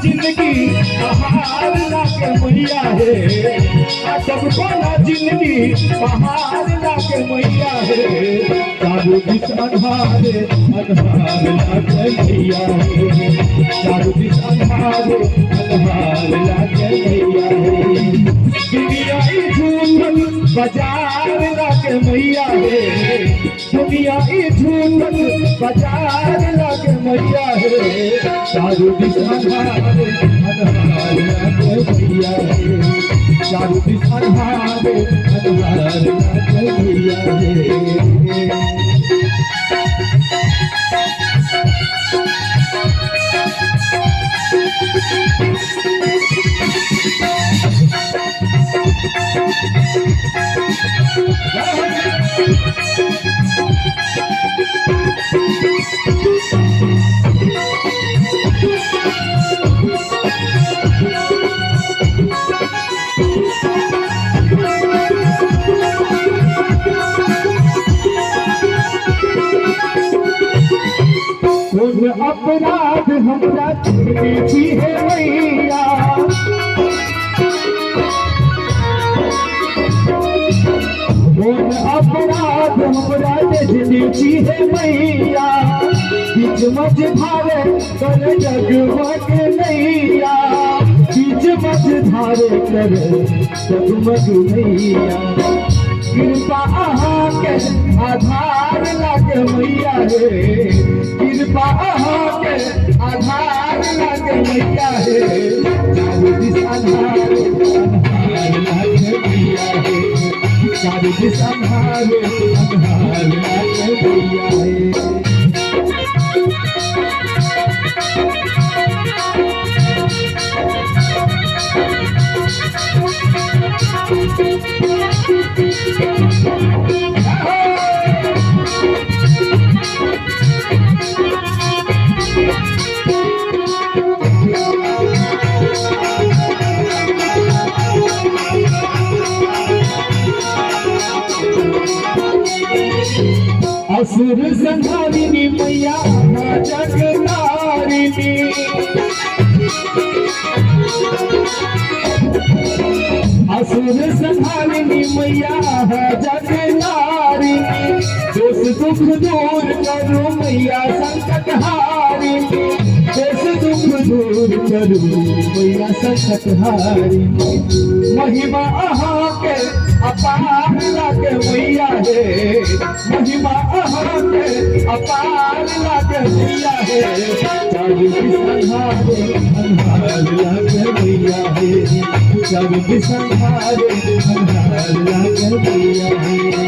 जिंदगी पहाड़ लाके मैया है, सबको ना जिंदगी पहाड़ लाके मैया है। चारों दिस अंधारे अंधार लाके मैया है, चारों दिस अंधारे अंधार लाके मैया है। दुनिया झूठन बाजार लाके मैया है, दुनिया झूठन बाजार लाके मैया है। चारों दिस अंधारे अंधार लाके मैया है, चारों दिस अंधारे अंधार लाके मैया है। अपराध हमरा भी है मैया, अपराध हमरा भी है मैया। बीच मझ धारे कर जगमग नैया, बीच मझ धारे कर जगमग नैया। कृपा अहाँ के आधार लागे मैया रे, कृपा अहाँ के आधार लागे मैया है। चारों दिस अंधार अंधार लागे मैया है, चारों दिस अंधार अंधार लागे मैया है। असुर संहारिणी मैया जगतारिणी, असुर संहारिणी मैया जगतारिणी। दोष दुख दूर करो मैया संकट हारिणी, दोष दुख दूर करो मैया संकट हारिणी। महिमा अहाँ के अपार लागे मैया है, महिमा अहाँ के अपार लागे मैया है। चारों दिस अंधारे अंधार लागे मैया है, चारों दिस अंधारे अंधार लागे मैया है।